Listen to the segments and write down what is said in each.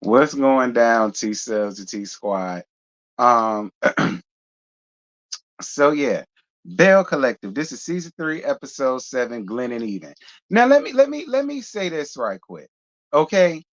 What's going down, T cells, the T squad? Um, so yeah, Belle Collective. This is season 3, episode 7, Glenn and Eden. Now let me say this right quick. Okay.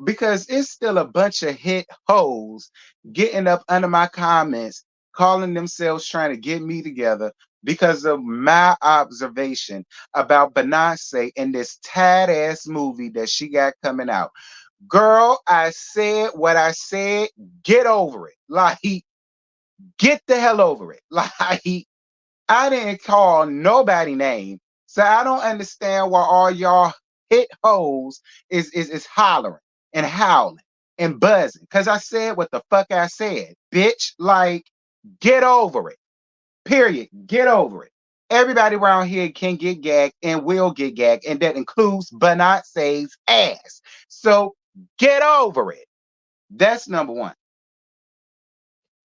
Because it's still a bunch of hit hoes getting up under my comments, calling themselves trying to get me together because of my observation about Beyonce and this tad ass movie that she got coming out. Girl, I said what I said. Get over it. Like, get the hell over it. Like, I didn't call nobody name. So I don't understand why all y'all hit hoes is hollering and howling and buzzing. Cause I said what the fuck I said. Bitch, like, get over it. Period. Get over it. Everybody around here can get gagged and will get gagged, and that includes but not says ass. So get over it. That's number one.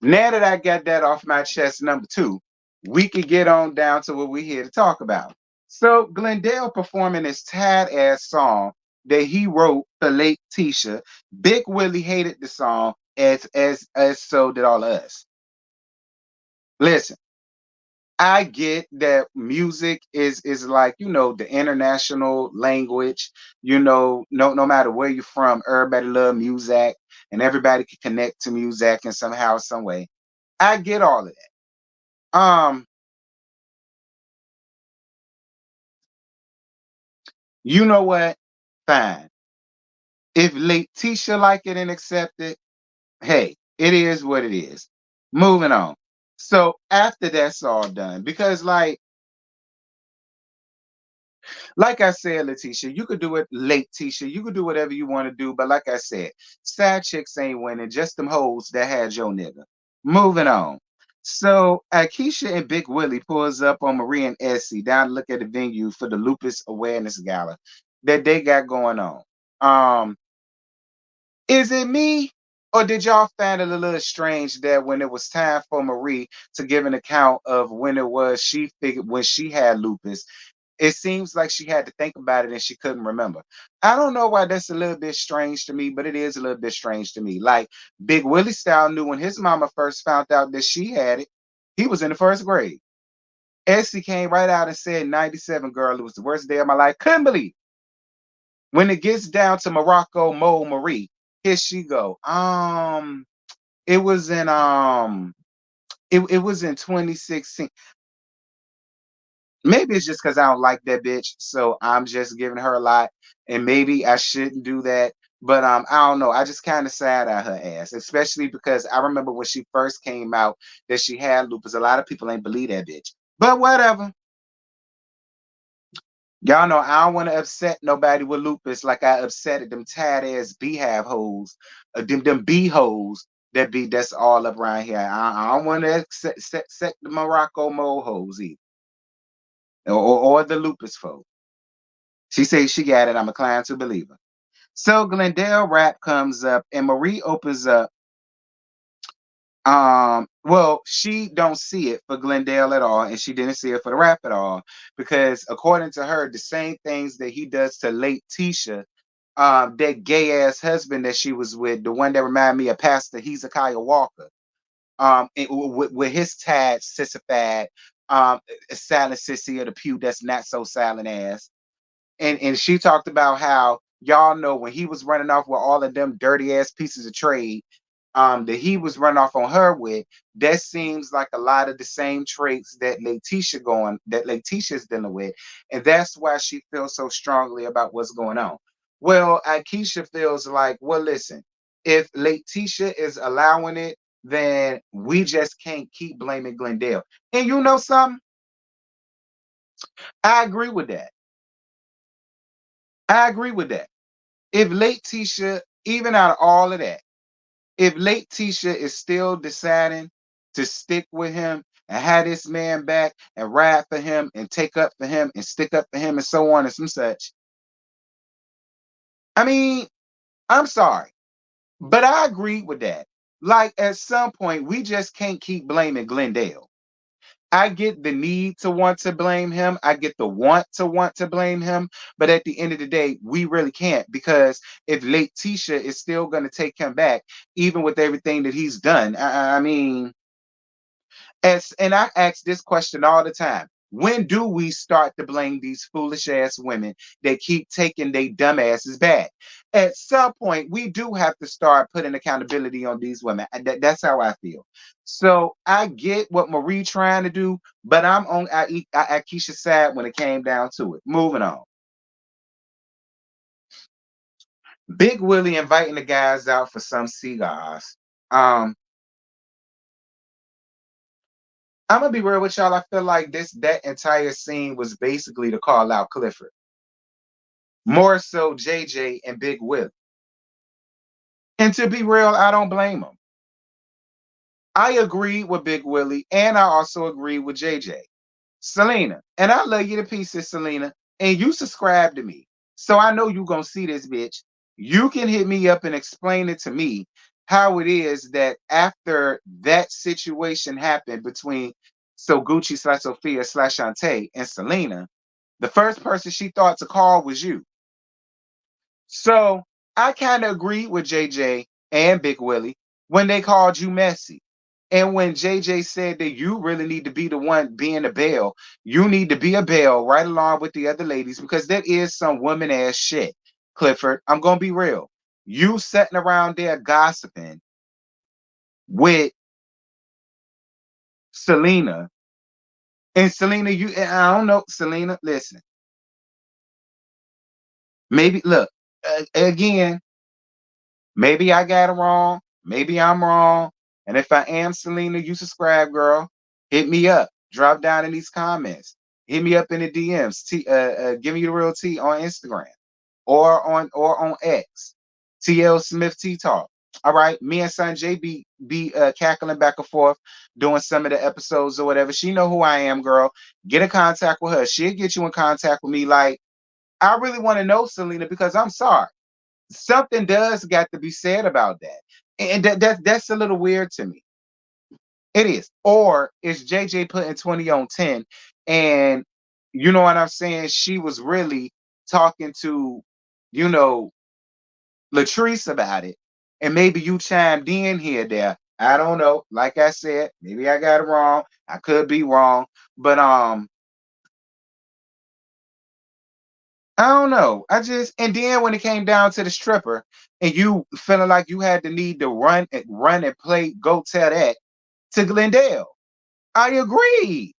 Now that I got that off my chest, number two, we could get on down to what we're here to talk about. So Glendale performing this tad ass song that he wrote for late Tisha. Big Willie hated the song as so did all of us. Listen, I get that music is like, the international language. No matter where you're from, everybody love music and everybody can connect to music in somehow, some way. I get all of that. Um, you know what? Fine. If Letitia like it and accept it, hey, it is what it is. Moving on. So after that's all done, because like I said, Letitia, you could do it late, Tisha. You could do whatever you want to do, but like I said, sad chicks ain't winning. Just them hoes that had your nigga. Moving on. So Akeisha and Big Willie pulls up on Marie and Essie down to look at the venue for the Lupus Awareness Gala that they got going on. Um, is it me, or did y'all find it a little strange that when it was time for Marie to give an account of when it was she figured when she had lupus, it seems like she had to think about it and she couldn't remember. I don't know why that's a little bit strange to me, but it is a little bit strange to me. Like Big Willie Style knew when his mama first found out that she had it, he was in the first grade. Essie came right out and said, 97, girl, it was the worst day of my life. Couldn't believe it. When it gets down to Morocco Mo Marie, here she go. It was in it was in 2016. Maybe it's just because I don't like that bitch, so I'm just giving her a lot, and maybe I shouldn't do that. But I don't know. I just kind of sad at her ass, especially because I remember when she first came out that she had lupus. A lot of people ain't believe that bitch, but whatever. Y'all know I don't want to upset nobody with lupus like I upset them tad ass beehive hoes, them bee hoes that's all up around here. I don't want to set the Morocco mole hoes either, or the lupus folk. She says she got it. I'm inclined to believe her. So Glendale rap comes up and Marie opens up. Well, she don't see it for Glendale at all, and she didn't see it for the rap at all, because according to her, the same things that he does to late Tisha, that gay ass husband that she was with, the one that reminded me of Pastor Hezekiah Walker, with his tad sissified, silent sissy of the pew that's not so silent ass. And she talked about how y'all know when he was running off with all of them dirty ass pieces of trade, that he was running off on her with. That seems like a lot of the same traits that Letitia's dealing with, and that's why she feels so strongly about what's going on. Well, Akeisha feels like, well, listen, if Letitia is allowing it, then we just can't keep blaming Glendale. And you know something? I agree with that. I agree with that. If late Tisha, even out of all of that, if late Tisha is still deciding to stick with him and have this man back and ride for him and take up for him and stick up for him and so on and some such, I mean, I'm sorry, but I agree with that. Like at some point, we just can't keep blaming Glendale. I get the need to want to blame him. I get the want to blame him. But at the end of the day, we really can't, because if Letitia is still going to take him back, even with everything that he's done, I mean, and I ask this question all the time. When do we start to blame these foolish ass women that keep taking they dumb asses back? At some point, we do have to start putting accountability on these women. And that's how I feel. So I get what Marie trying to do, but I'm on Keisha's side when it came down to it. Moving on. Big Willie inviting the guys out for some cigars. Um, I'm gonna be real with y'all. I feel like that entire scene was basically to call out Clifford. More so JJ and Big Will. And to be real, I don't blame him. I agree with Big Willie, and I also agree with JJ. Selena, and I love you to pieces, Selena, and you subscribe to me. So I know you gonna see this bitch. You can hit me up and explain it to me how it is that after that situation happened between So Gucci slash Sophia slash Shantae and Selena, the first person she thought to call was you. So I kind of agree with JJ and Big Willie when they called you messy. And when JJ said that you really need to be the one being a Belle, you need to be a Belle right along with the other ladies, because that is some woman ass shit. Clifford, I'm going to be real. You sitting around there gossiping with Selena. And Selena, I don't know, Selena, listen, maybe, look, again, maybe I got it wrong. Maybe I'm wrong. And if I am, Selena, you subscribe, girl. Hit me up. Drop down in these comments. Hit me up in the DMs. Give me the real T on Instagram or on X. tlsmithteatalk. All right. Me and Sanjay be cackling back and forth, doing some of the episodes or whatever. She know who I am, girl. Get in contact with her. She'll get you in contact with me. Like, I really want to know, Selena, because I'm sorry, something does got to be said about that. And that's a little weird to me. It is. Or is JJ putting 20 on 10? And you know what I'm saying? She was really talking to, you know, Latrice about it. And maybe you chimed in here there. I don't know. Like I said, maybe I got it wrong. I could be wrong. But I don't know. And then when it came down to the stripper, and you feeling like you had the need to run and play, go tell that to Glendale. I agree.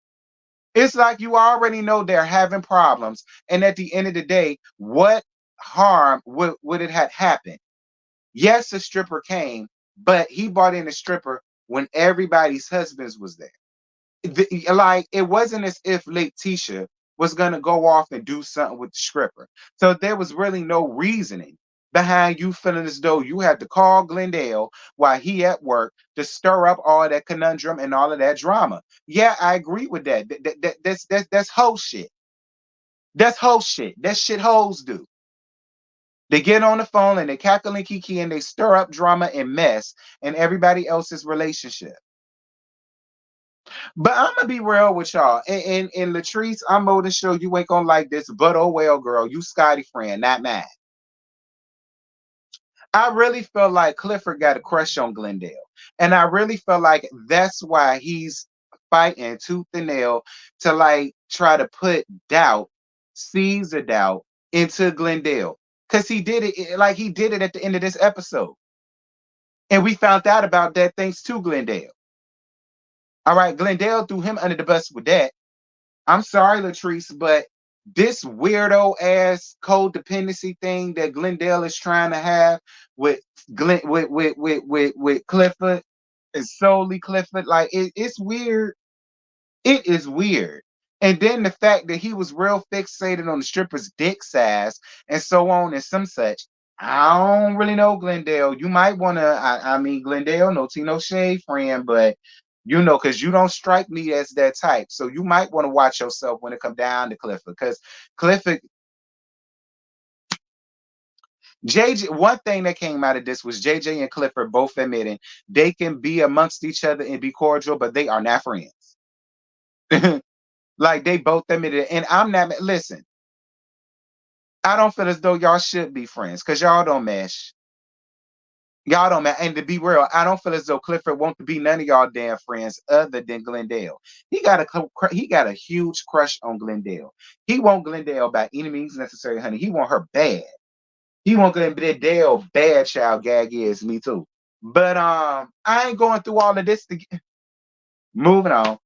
It's like you already know they're having problems, and at the end of the day, what harm would it have happened? Yes, the stripper came, but he brought in a stripper when everybody's husbands was there. Like, it wasn't as if Letitia was gonna go off and do something with the stripper. So there was really no reasoning behind you feeling as though you had to call Glendale while he at work to stir up all that conundrum and all of that drama. Yeah, I agree with that. That's whole shit. That's whole shit. That's shit hoes do. They get on the phone and they cackle and kiki and they stir up drama and mess in everybody else's relationship. But I'm gonna be real with y'all. And Latrice, I'm more than sure you ain't gonna like this, but oh well, girl, you Scotty friend, not mine. I really feel like Clifford got a crush on Glendale, and I really feel like that's why he's fighting tooth and nail to like try to put doubt, seeds of doubt into Glendale, because he did it like he did it at the end of this episode, and we found out about that thanks to Glendale. All right, Glendale threw him under the bus with that. I'm sorry, Latrice, but this weirdo ass codependency thing that Glendale is trying to have with Glen with Clifford is solely Clifford. Like, it's weird. It is weird. And then the fact that he was real fixated on the stripper's dick size and so on and some such. I don't really know, Glendale. You might want to, I mean, Glendale, no tea, no shade, friend, but you know, because you don't strike me as that type. So you might want to watch yourself when it come down to Clifford. Because Clifford, JJ, one thing that came out of this was JJ and Clifford both admitting they can be amongst each other and be cordial, but they are not friends. Like they both admitted it. And I'm not listen, I don't feel as though y'all should be friends because y'all don't mesh. Y'all don't matter. And to be real, I don't feel as though Clifford wants to be none of y'all damn friends other than Glendale. He got a huge crush on Glendale. He want Glendale by any means necessary, honey. He want her bad. He want Glendale bad. Child gag is me too. But I ain't going through all of this to get. Moving on.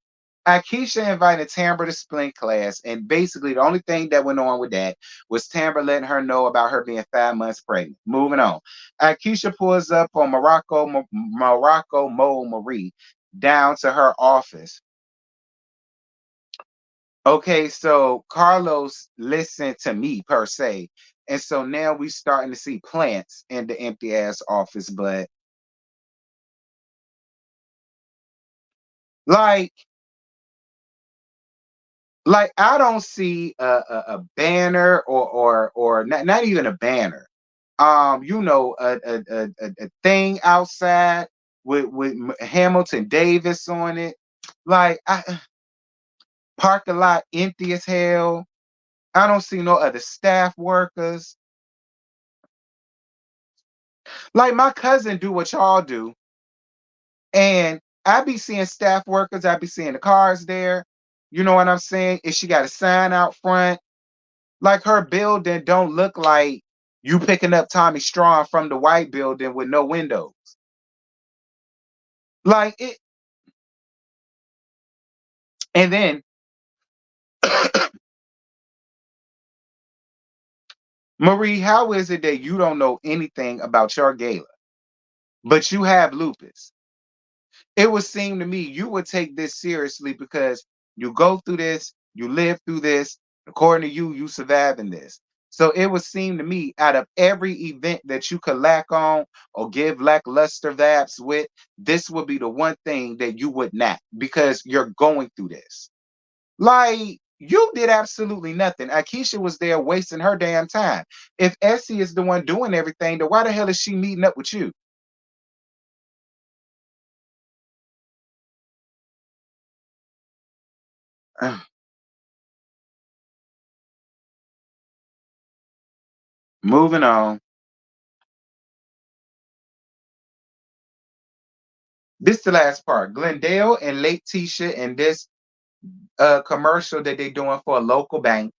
Akeisha invited Tambra to spring class, and basically the only thing that went on with that was Tambra letting her know about her being 5 months pregnant. Moving on. Akeisha pulls up on Morocco Mo Marie down to her office. Okay, so Carlos listened to me per se. And so now we starting to see plants in the empty ass office, but like I don't see a banner or not even a banner. A thing outside with Hamilton Davis on it. Like parking lot empty as hell. I don't see no other staff workers. Like my cousin do what y'all do, and I be seeing staff workers. I be seeing the cars there. You know what I'm saying? If she got a sign out front, like her building don't look like you picking up Tommy Strong from the white building with no windows. Like it, and then Marie, how is it that you don't know anything about your gala, but you have lupus? It would seem to me you would take this seriously because you go through this, you live through this. According to you, you survive in this. So it would seem to me, out of every event that you could lack on or give lackluster vibes with, this would be the one thing that you would not because you're going through this. Like you did absolutely nothing. Akeisha was there wasting her damn time. If Essie is the one doing everything, then why the hell is she meeting up with you? Moving on. This is the last part. Glendale and Lake Tisha and this commercial that they're doing for a local bank.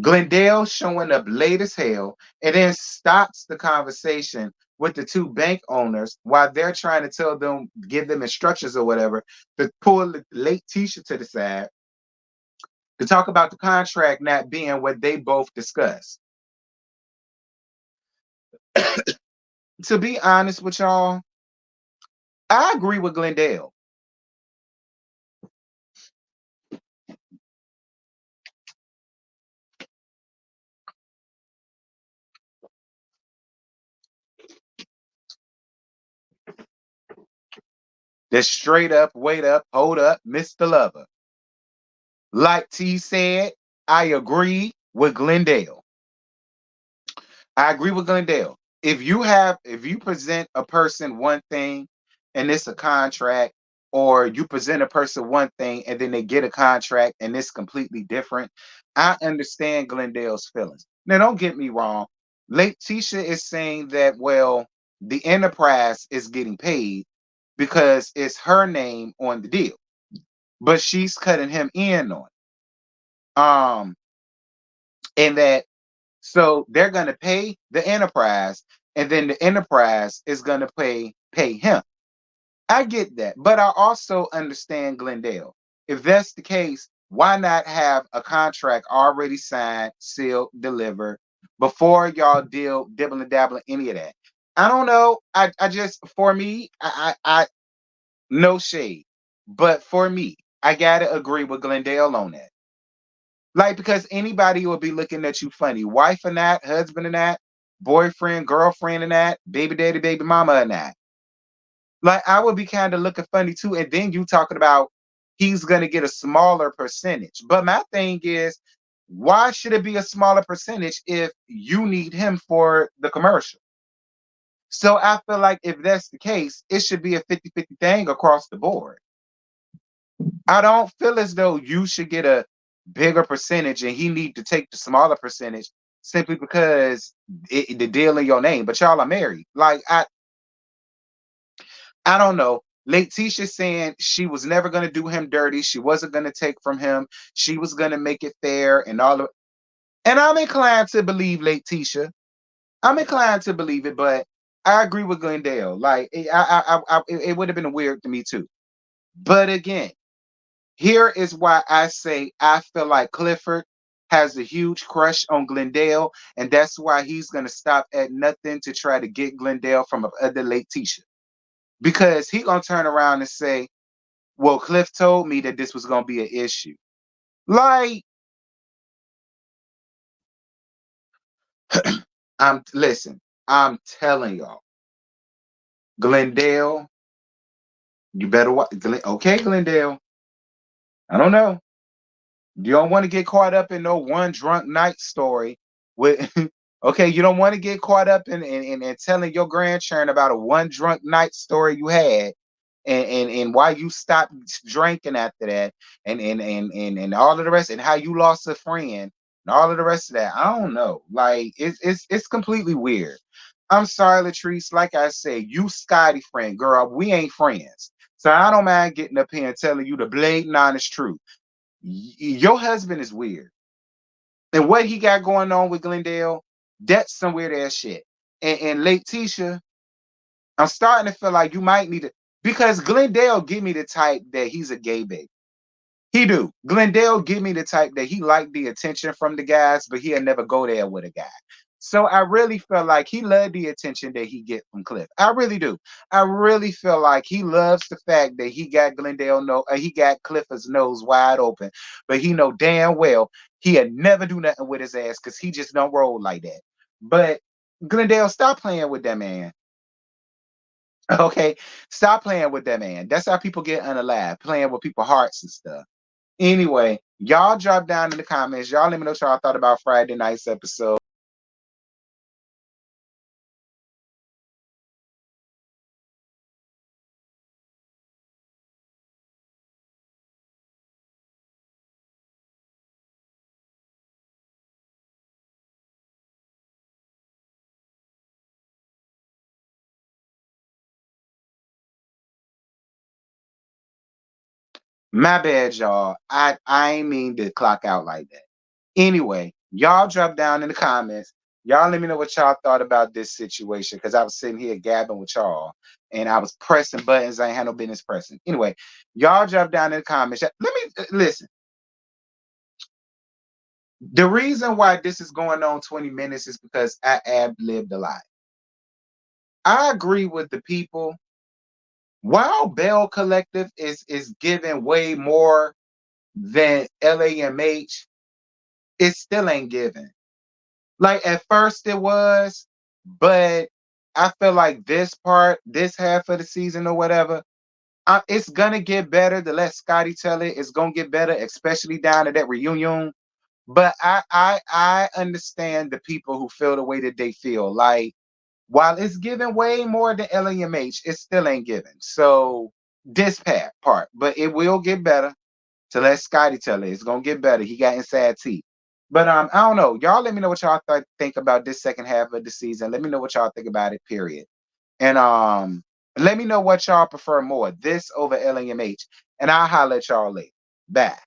Glendale showing up late as hell and then stops the conversation with the two bank owners while they're trying to tell them, give them instructions or whatever, to pull the Lake Tisha to the side to talk about the contract not being what they both discussed. To be honest with y'all, I agree with Glendale. That's straight up, wait up, hold up, Mr. Lover. Like T said, I agree with Glendale. I agree with Glendale. If you present a person one thing and it's a contract, or you present a person one thing and then they get a contract and it's completely different, I understand Glendale's feelings. Now, don't get me wrong. Letitia is saying that, well, the enterprise is getting paid because it's her name on the deal, but she's cutting him in on it. And that so they're gonna pay the enterprise, and then the enterprise is gonna pay him. I get that, but I also understand Glendale. If that's the case, why not have a contract already signed, sealed, delivered before y'all deal dibble and dabble any of that? I don't know. I just for me, I no shade, but for me, I gotta agree with Glendale on that. Like, because anybody will be looking at you funny. Wife or not, husband or not, boyfriend, girlfriend or not, baby daddy, baby mama or not. Like, I would be kind of looking funny too. And then you talking about he's going to get a smaller percentage. But my thing is, why should it be a smaller percentage if you need him for the commercial? So I feel like if that's the case, it should be a 50-50 thing across the board. I don't feel as though you should get a bigger percentage and he need to take the smaller percentage simply because the deal in your name. But y'all are married. Like I don't know. Letitia saying she was never gonna do him dirty. She wasn't gonna take from him. She was gonna make it fair and all of. And I'm inclined to believe Letitia. I'm inclined to believe it, but I agree with Glendale. Like it would have been weird to me too. But again, here is why I say I feel like Clifford has a huge crush on Glendale, and that's why he's gonna stop at nothing to try to get Glendale from other Letitia. Because he gonna turn around and say, "Well, Cliff told me that this was gonna be an issue." Like, listen, I'm telling y'all, Glendale, you better watch. Okay, Glendale, I don't know. You don't want to get caught up in no one drunk night story with okay, you don't want to get caught up in telling your grandchildren about a one drunk night story you had and why you stopped drinking after that and all of the rest and how you lost a friend and all of the rest of that. I don't know. Like it's completely weird. I'm sorry, Latrice. Like I said, you Scotty friend, girl. We ain't friends. So I don't mind getting up here and telling you the blatant honest truth. Your husband is weird. And what he got going on with Glendale, that's some weird ass shit. And Letitia, I'm starting to feel like you might need to because Glendale give me the type that he's a gay baby. He do. Glendale give me the type that he like the attention from the guys, but he'll never go there with a guy. So I really feel like he loved the attention that he get from Cliff. I really do. I really feel like he loves the fact that he got he got Clifford's nose wide open, but he know damn well he'll never do nothing with his ass because he just don't roll like that. But Glendale, stop playing with that man. Okay, stop playing with that man. That's how people get unalive, playing with people's hearts and stuff. Anyway, y'all drop down in the comments. Y'all let me know what y'all thought about Friday night's episode. My bad, y'all. I ain't mean to clock out like that. Anyway, y'all drop down in the comments. Y'all let me know what y'all thought about this situation because I was sitting here gabbing with y'all and I was pressing buttons I ain't had no business pressing. Anyway, y'all drop down in the comments. Let me listen. The reason why this is going on 20 minutes is because I ad libbed a lot. I agree with the people. While Bell Collective is giving way more than LAMH, it still ain't giving. Like at first it was, but I feel like this half of the season or whatever, it's gonna get better. To let Scotty tell it, it's gonna get better, especially down at that reunion. But I understand the people who feel the way that they feel. Like while it's giving way more than LAMH, it still ain't giving. So this part, but it will get better. To let Scotty tell it, it's gonna get better. He got inside teeth. But I don't know. Y'all let me know what y'all think about this second half of the season. Let me know what y'all think about it, period. And let me know what y'all prefer more, this over LAMH. And I'll holler at y'all later. Bye.